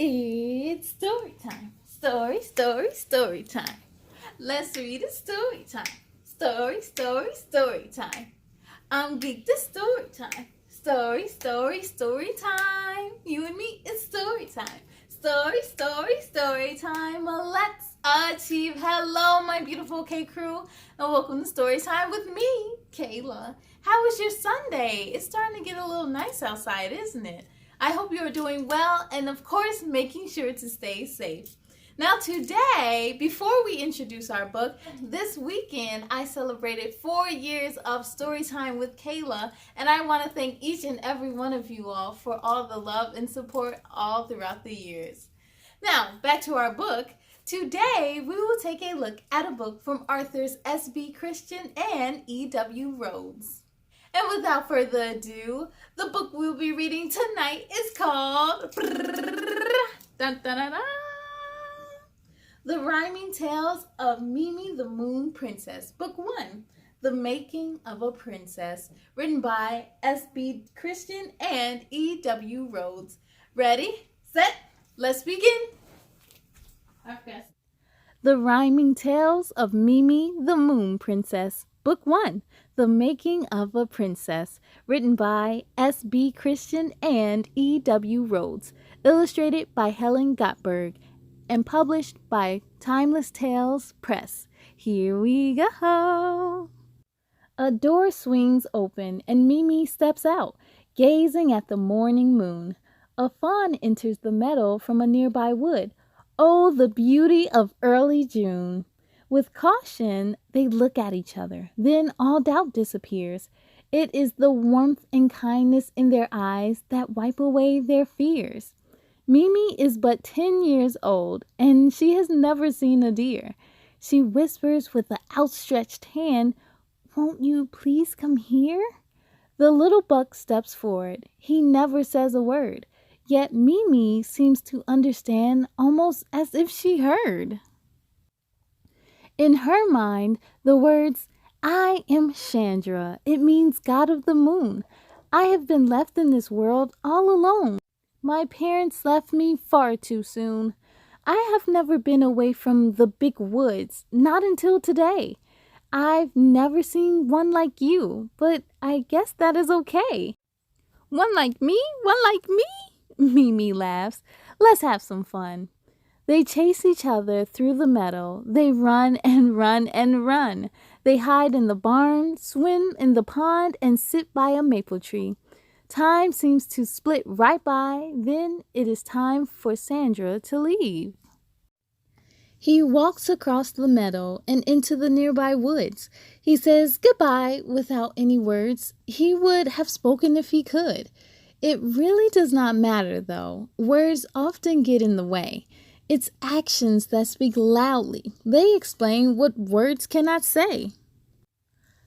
It's story time. Story time. Let's read a story time. Story time. I'm geeked to story time. Story time. You and me, it's story time. Story time. Let's achieve. Hello, my beautiful K crew, and welcome to story time with me, Kayla. How was your Sunday? It's starting to get a little nice outside, isn't it? I hope you're doing well and, of course, making sure to stay safe. Now today, before we introduce our book, this weekend I celebrated 4 years of Storytime with Kayla, and I want to thank each and every one of you all for all the love and support all throughout the years. Now, back to our book. Today, we will take a look at a book from authors S.B Christian and E.W Rhodes. And without further ado, the book we'll be reading tonight is called The Rhyming Tales of Mimi the Moon Princess, Book 1, The Making of a Princess, written by S.B Christian and E.W Rhodes. Ready, set, let's begin. Okay. The Rhyming Tales of Mimi the Moon Princess, Book 1, The Making of a Princess, written by S.B Christian and E.W Rhodes, illustrated by Helen Gottberg, and published by Timeless Tales Press. Here we go. A door swings open and Mimi steps out, gazing at the morning moon. A fawn enters the meadow from a nearby wood. Oh, the beauty of early June! With caution, they look at each other. Then all doubt disappears. It is the warmth and kindness in their eyes that wipe away their fears. Mimi is but 10 years old, and she has never seen a deer. She whispers with an outstretched hand, "Won't you please come here?" The little buck steps forward. He never says a word, yet Mimi seems to understand almost as if she heard. In her mind, the words, "I am Chandra," it means God of the moon. I have been left in this world all alone. My parents left me far too soon. I have never been away from the big woods, not until today. I've never seen one like you, but I guess that is okay. One like me? One like me? Mimi laughs. Let's have some fun. They chase each other through the meadow. They run and run and run. They hide in the barn, swim in the pond, and sit by a maple tree. Time seems to split right by. Then it is time for Sandra to leave. He walks across the meadow and into the nearby woods. He says goodbye without any words. He would have spoken if he could. It really does not matter, though. Words often get in the way. It's actions that speak loudly. They explain what words cannot say.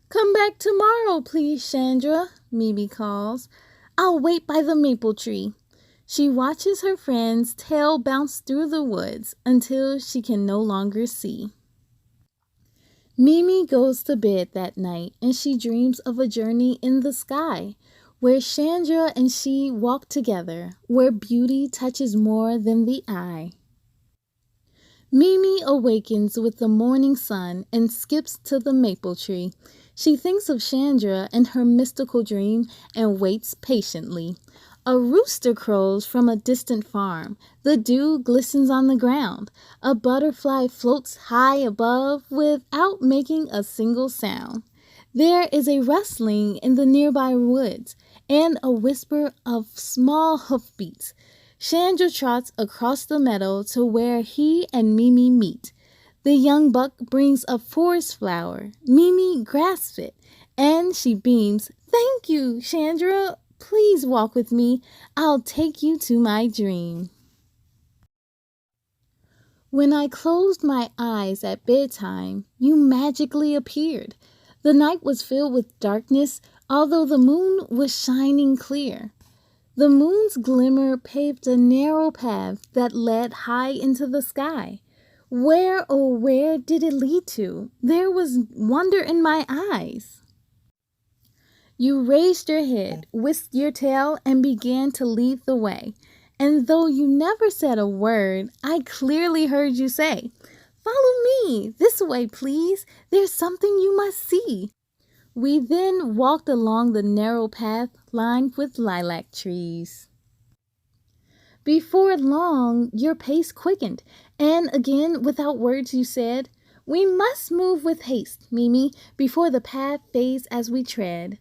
"Come back tomorrow, please, Chandra," Mimi calls. "I'll wait by the maple tree." She watches her friend's tail bounce through the woods until she can no longer see. Mimi goes to bed that night and she dreams of a journey in the sky, where Chandra and she walk together, where beauty touches more than the eye. Mimi awakens with the morning sun and skips to the maple tree. She thinks of Chandra and her mystical dream and waits patiently. A rooster crows from a distant farm. The dew glistens on the ground. A butterfly floats high above without making a single sound. There is a rustling in the nearby woods and a whisper of small hoofbeats. Chandra trots across the meadow to where he and Mimi meet. The young buck brings a forest flower. Mimi grasps it, and she beams. "Thank you, Chandra. Please walk with me. I'll take you to my dream." When I closed my eyes at bedtime, you magically appeared. The night was filled with darkness, although the moon was shining clear. The moon's glimmer paved a narrow path that led high into the sky. Where, oh where did it lead to? There was wonder in my eyes. You raised your head, whisked your tail, and began to lead the way. And though you never said a word, I clearly heard you say, "Follow me, this way, please. There's something you must see." We then walked along the narrow path lined with lilac trees. Before long, your pace quickened, and again, without words, you said, "We must move with haste, Mimi, before the path fades as we tread."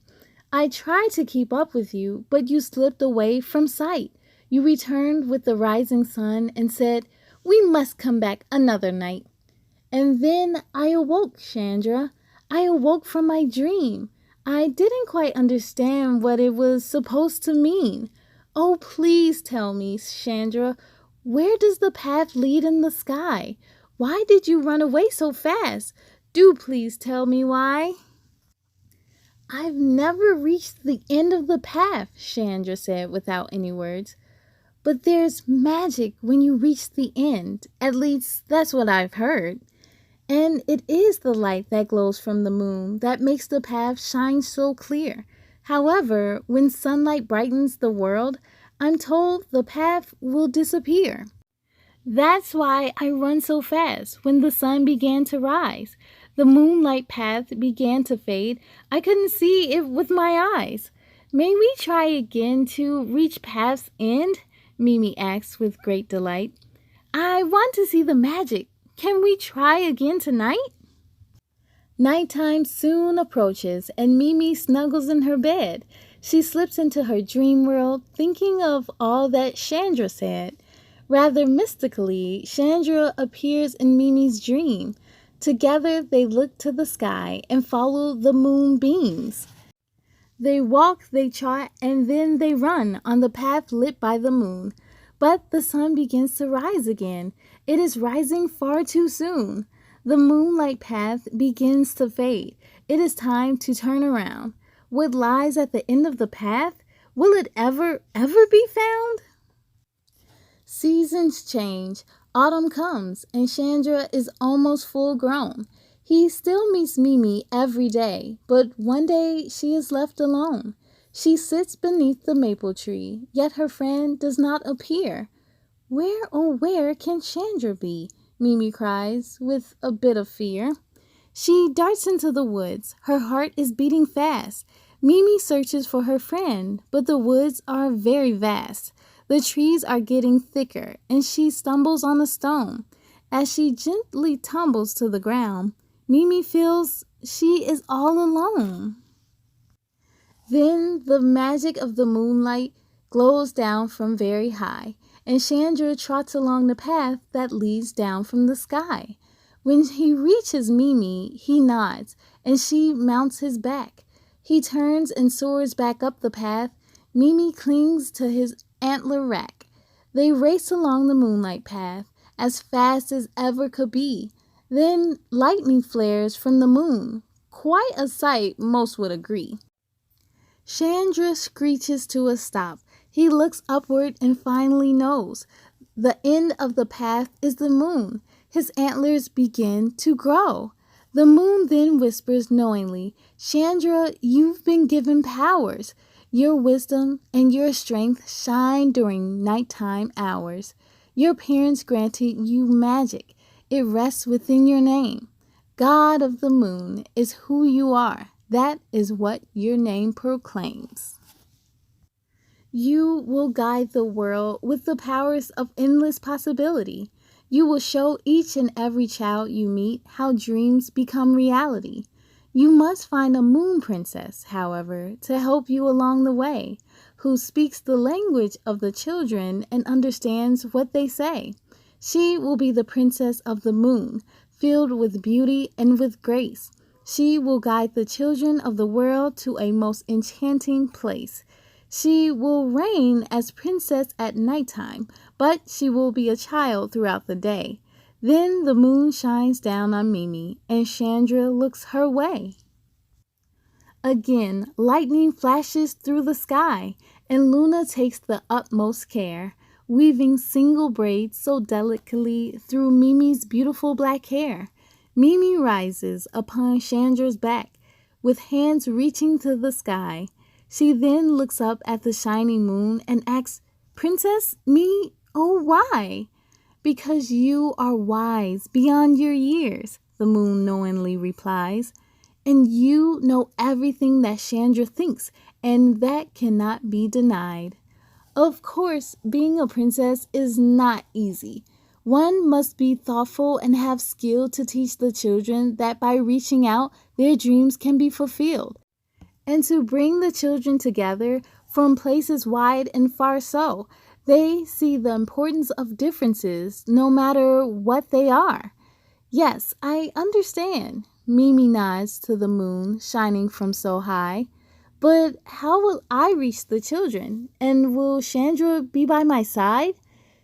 I tried to keep up with you, but you slipped away from sight. You returned with the rising sun and said, "We must come back another night." And then I awoke, Chandra. I awoke from my dream. I didn't quite understand what it was supposed to mean. Oh, please tell me, Chandra, where does the path lead in the sky? Why did you run away so fast? Do please tell me why. "I've never reached the end of the path," Chandra said without any words. "But there's magic when you reach the end. At least, that's what I've heard. And it is the light that glows from the moon that makes the path shine so clear. However, when sunlight brightens the world, I'm told the path will disappear. That's why I run so fast when the sun began to rise. The moonlight path began to fade. I couldn't see it with my eyes. May we try again to reach path's end?" Mimi asked with great delight. "I want to see the magic. Can we try again tonight?" Nighttime soon approaches, and Mimi snuggles in her bed. She slips into her dream world, thinking of all that Chandra said. Rather mystically, Chandra appears in Mimi's dream. Together they look to the sky and follow the moonbeams. They walk, they trot, and then they run on the path lit by the moon. But the sun begins to rise again. It is rising far too soon. The moonlight path begins to fade. It is time to turn around. What lies at the end of the path? Will it ever be found? Seasons change. Autumn comes, and Chandra is almost full grown. He still meets Mimi every day, but one day she is left alone. She sits beneath the maple tree, yet her friend does not appear. "Where, oh where can Chandra be?" Mimi cries with a bit of fear. She darts into the woods. Her heart is beating fast. Mimi searches for her friend, but the woods are very vast. The trees are getting thicker, and she stumbles on a stone. As she gently tumbles to the ground, Mimi feels she is all alone. Then the magic of the moonlight glows down from very high, and Chandra trots along the path that leads down from the sky. When he reaches Mimi, he nods, and she mounts his back. He turns and soars back up the path. Mimi clings to his antler rack. They race along the moonlight path as fast as ever could be. Then lightning flares from the moon. Quite a sight, most would agree. Chandra screeches to a stop. He looks upward and finally knows. The end of the path is the moon. His antlers begin to grow. The moon then whispers knowingly, "Chandra, you've been given powers. Your wisdom and your strength shine during nighttime hours. Your parents granted you magic. It rests within your name. God of the moon is who you are. That is what your name proclaims. You will guide the world with the powers of endless possibility. You will show each and every child you meet how dreams become reality. You must find a moon princess, however, to help you along the way, who speaks the language of the children and understands what they say. She will be the princess of the moon, filled with beauty and with grace. She will guide the children of the world to a most enchanting place. She will reign as princess at nighttime, but she will be a child throughout the day. Then the moon shines down on Mimi, and Chandra looks her way. Again, lightning flashes through the sky, and Luna takes the utmost care, weaving single braids so delicately through Mimi's beautiful black hair. Mimi rises upon Chandra's back, with hands reaching to the sky. She then looks up at the shining moon and asks, Princess, me? Oh, why? Because you are wise beyond your years, the moon knowingly replies. And you know everything that Chandra thinks, and that cannot be denied. Of course, being a princess is not easy. One must be thoughtful and have skill to teach the children that by reaching out, their dreams can be fulfilled, and to bring the children together from places wide and far so they see the importance of differences no matter what they are. Yes, I understand. Mimi nods to the moon shining from so high. But how will I reach the children? And will Chandra be by my side?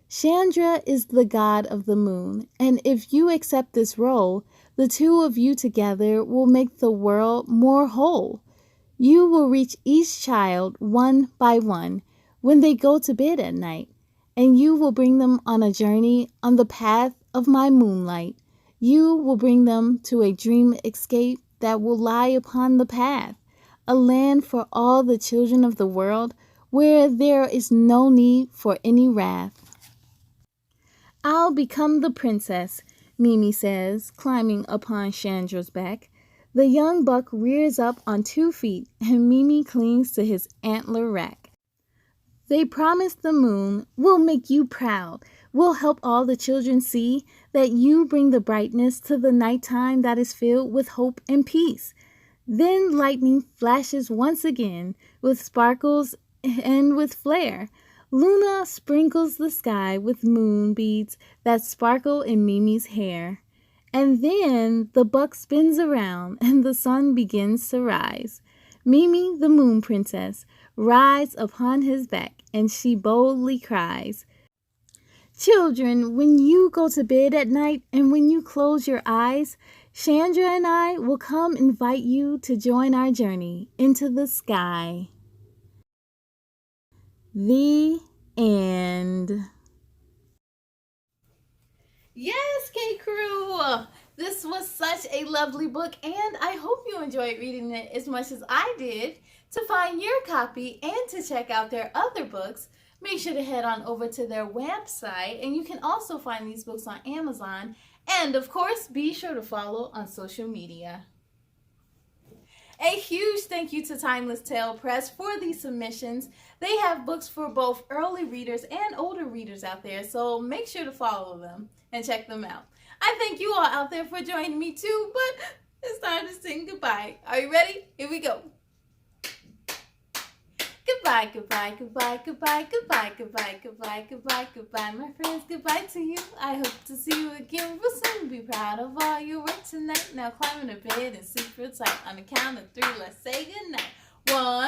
Chandra is the god of the moon, and if you accept this role, the two of you together will make the world more whole. You will reach each child one by one when they go to bed at night, and you will bring them on a journey on the path of my moonlight. You will bring them to a dream escape that will lie upon the path, a land for all the children of the world where there is no need for any wrath. I'll become the princess, Mimi says, climbing upon Chandra's back. The young buck rears up on 2 feet, and Mimi clings to his antler rack. They promise the moon, we'll make you proud. We'll help all the children see that you bring the brightness to the nighttime that is filled with hope and peace. Then lightning flashes once again, with sparkles and with flare. Luna sprinkles the sky with moon beads that sparkle in Mimi's hair. And then the buck spins around and the sun begins to rise. Mimi, the moon princess, rides upon his back and she boldly cries, "Children, when you go to bed at night and when you close your eyes, Chandra and I will come invite you to join our journey into the sky." The end. Yes, K-Crew! This was such a lovely book, and I hope you enjoyed reading it as much as I did. To find your copy and to check out their other books, make sure to head on over to their website, and you can also find these books on Amazon. And of course, be sure to follow on social media. A huge thank you to Timeless Tale Press for these submissions. They have books for both early readers and older readers out there, so make sure to follow them and check them out. I thank you all out there for joining me too, but it's time to sing goodbye. Are you ready? Here we go. Goodbye, goodbye, goodbye, goodbye, goodbye, goodbye, goodbye, goodbye, goodbye, my friends, goodbye to you. I hope to see you again real soon. Be proud of all your work tonight. Now climb into bed and sleep real tight. On the count of 3, let's say goodnight. 1,